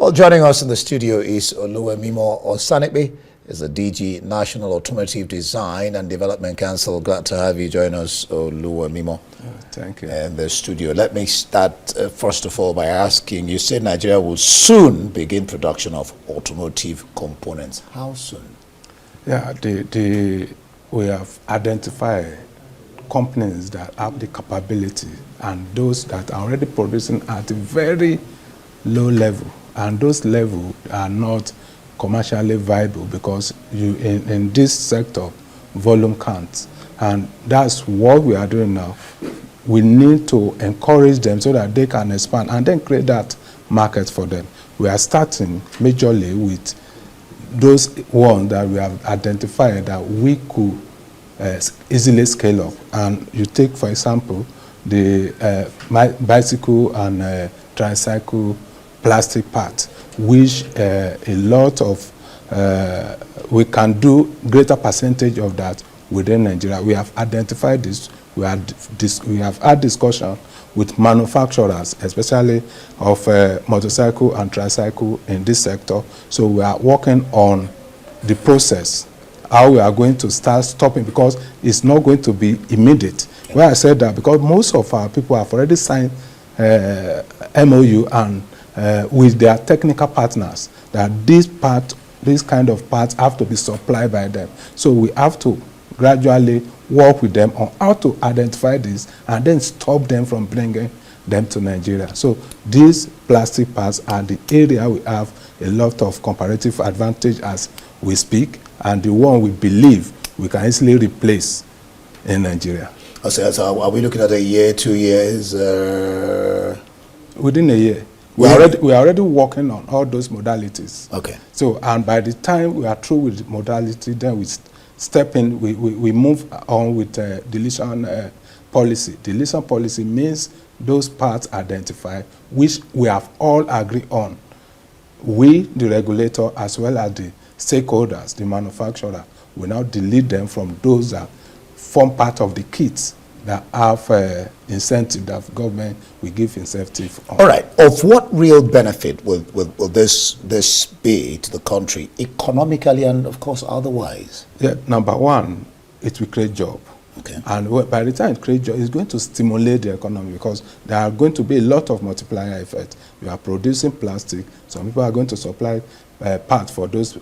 Well, joining us in the studio is Osanipin. Osanipin is the DG National Automotive Design and Development Council. Glad to have you join us, Osanipin. Thank you. In the studio. Let me start first of all by asking, you said Nigeria will soon begin production of automotive components. How soon? Yeah, we have identified companies that have the capability and those that are already producing at a very low level, and those levels are not commercially viable because in this sector volume counts, and that's what we are doing now. We need to encourage them so that they can expand and then create that market for them. We are starting majorly with those ones that we have identified that we could easily scale up. And you take, for example, the bicycle and tricycle plastic parts, which a lot of, we can do greater percentage of that within Nigeria. We have identified this. We have had discussion with manufacturers, especially of motorcycle and tricycle in this sector. So we are working on the process, how we are going to start stopping, because it's not going to be immediate. Why I said that, because most of our people have already signed MOU and with their technical partners that this kind of parts have to be supplied by them. So we have to gradually work with them on how to identify this and then stop them from bringing them to Nigeria. So these plastic parts are the area we have a lot of comparative advantage as we speak, and the one we believe we can easily replace in Nigeria. So are we looking at a year, 2 years? Within a year. We are already working on all those modalities. Okay. So, and by the time we are through with the modality, then we step in, we move on with deletion policy. Deletion policy means those parts identified, which we have all agreed on. We, the regulator, as well as the stakeholders, the manufacturer, will now delete them from those that form part of the kits that have incentive, that government will give incentive on. All right. Of what real benefit will this be to the country, economically and, of course, otherwise? Yeah, number one, it will create job. Okay. And by the time it creates job, it's going to stimulate the economy, because there are going to be a lot of multiplier effects. You are producing plastic. Some people are going to supply parts for those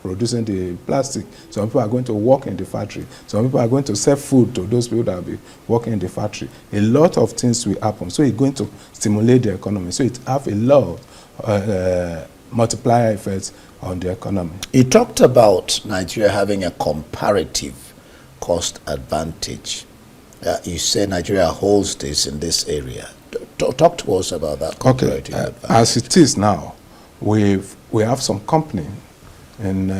producing the plastic. Some people are going to work in the factory. Some people are going to sell food to those people that will be working in the factory. A lot of things will happen. So it's going to stimulate the economy. So it have a lot of multiplier effects on the economy. He talked about Nigeria having a comparative cost advantage. You say Nigeria holds this in this area. Talk to us about that comparative advantage. As it is now, we have some company, and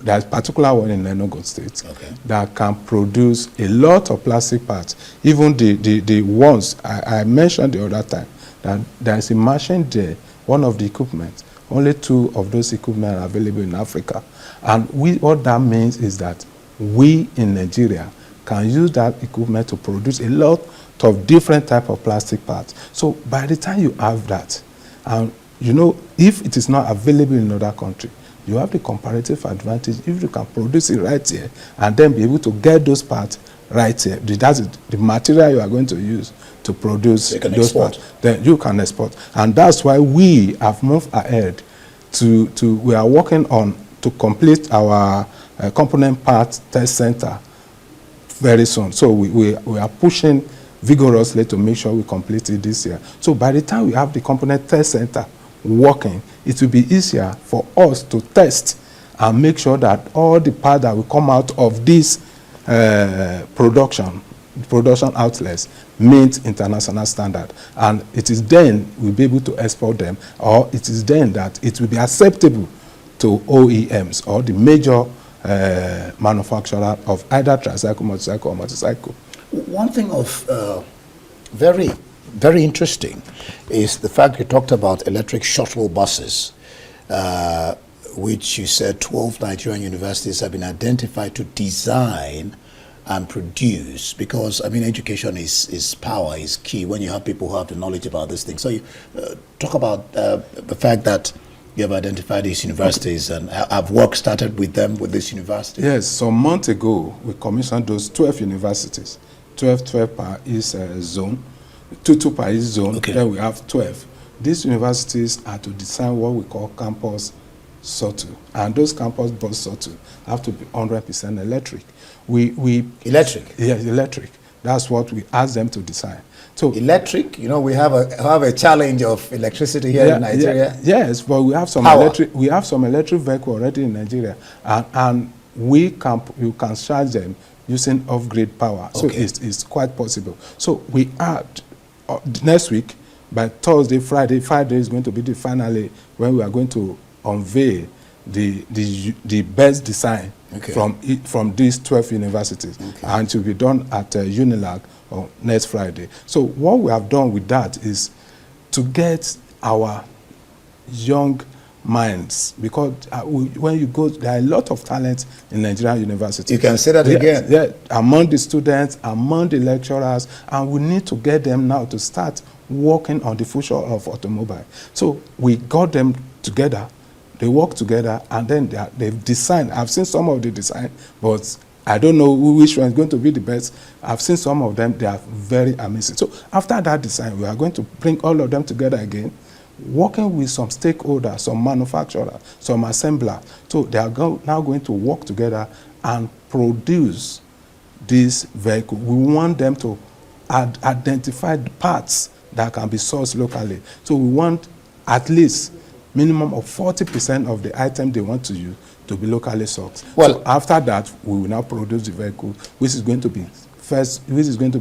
there's a particular one in Enugu State, okay, that can produce a lot of plastic parts. Even the ones I mentioned the other time, that there's a machine there, one of the equipment, only 2 of those equipment are available in Africa. And what that means is that we in Nigeria can use that equipment to produce a lot of different type of plastic parts. So by the time you have that, you know, if it is not available in another country, you have the comparative advantage if you can produce it right here and then be able to get those parts right here. That's the material you are going to use to produce those parts. Then you can export. And that's why we have moved ahead we are working on to complete our component parts test center very soon. So we are pushing vigorously to make sure we complete it this year. So by the time we have the component test center working, it will be easier for us to test and make sure that all the parts that will come out of this production outlets meet international standard. And it is then we'll be able to export them, or it is then that it will be acceptable to OEMs or the major manufacturer of either tricycle, motorcycle, or motorcycle. One thing of very, very interesting is the fact you talked about electric shuttle buses, which you said 12 Nigerian universities have been identified to design and produce? Because, I mean, education is power, is key when you have people who have the knowledge about this thing. So you talk about the fact that you have identified these universities, and have work started with them, with this university? Yes, so a month ago, we commissioned those 12 universities, 12 per each zone, two per each zone, Okay. Then we have 12. These universities are to design what we call campus shuttle, and those campus bus shuttle have to be 100% electric. Electric? Yes, electric. That's what we ask them to design. So Electric? You know, we have a challenge of electricity here in Nigeria. Yes, but we have some Power. electric vehicle already in Nigeria, and you can charge them using off-grid power. So Okay. it's quite possible. So we are next week, by Thursday, Friday is going to be the finale when we are going to unveil the best design Okay. from these 12 universities, and it will be done at Unilag on next Friday. So what we have done with that is to get our young minds, because when you go, there are a lot of talent in Nigerian universities. You can say that again. Yeah, among the students, among the lecturers, and we need to get them now to start working on the future of automobile. So we got them together, they work together, and then they've designed. I've seen some of the design, but I don't know which one is going to be the best. I've seen some of them, they are very amazing. So after that design, we are going to bring all of them together again, working with some stakeholders, some manufacturers, some assembler. So they are now going to work together and produce this vehicle. We want them to identify the parts that can be sourced locally. So we want at least minimum of 40% of the item they want to use to be locally sourced. Well, so after that, we will now produce the vehicle, which is going to be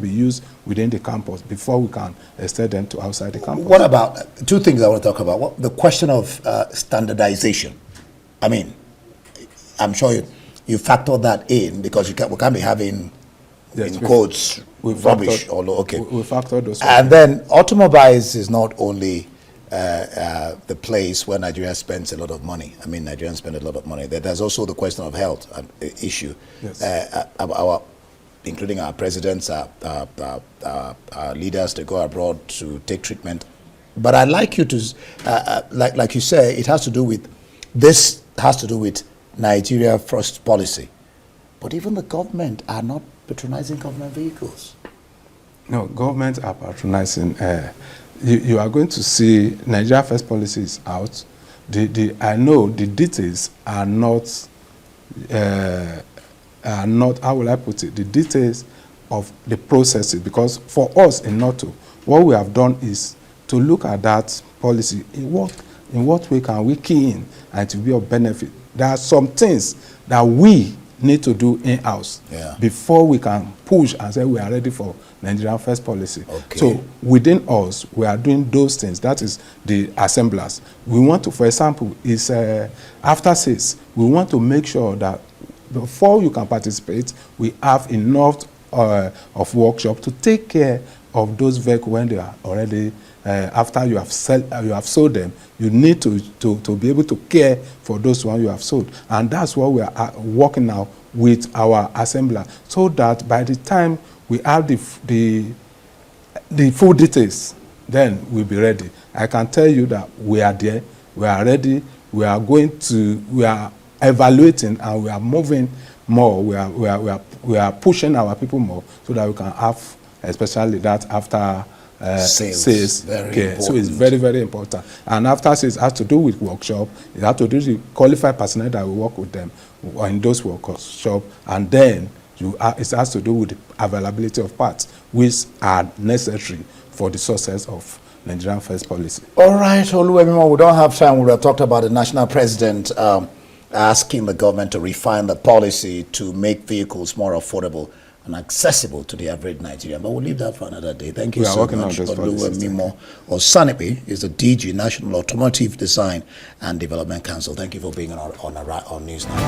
used within the campus before we can extend them to outside the campus. What about, two things I want to talk about. The question of standardization. I mean, I'm sure you factor that in, because we can't be having, Yes, in quotes, rubbish. Okay. We factor those. And then automobiles is not only the place where Nigeria spends a lot of money. I mean, Nigerians spend a lot of money. There's also the question of health issue. Yes. Including our presidents, our leaders, to go abroad to take treatment. But I'd like you to, like you say, this has to do with Nigeria first policy. But even the government are not patronizing government vehicles. No, governments are patronizing. You are going to see Nigeria first policy is out. I know the details are not, how will I put it, the details of the processes, because for us in NATO, what we have done is to look at that policy. In what way can we key in and to be of benefit? There are some things that we need to do in-house before we can push and say we are ready for Nigerian first policy. Okay. So within us, we are doing those things. That is the assemblers. We want to, for example, is after sales, we want to make sure that before you can participate, we have enough of workshop to take care of those vehicles when they are already, after you have sold them. You need to be able to care for those ones you have sold. And that's what we are working now with our assembler, so that by the time we have the full details, then we'll be ready. I can tell you that we are there, we are ready, we are evaluating, and we are moving more. We are pushing our people more, so that we can have, especially that after sales care. So it's very, very important. And after sales has to do with workshop. It has to do with qualified personnel that will work with them in those workshops, and then it has to do with the availability of parts, which are necessary for the success of Nigerian first policy. All right, Oluwemimo, we don't have time. We have talked about the national president asking the government to refine the policy to make vehicles more affordable and accessible to the average Nigerian. But we'll leave that for another day. Thank you so much. Oluwemimo Osanipin is the DG, National Automotive Design and Development Council. Thank you for being on Newsnight.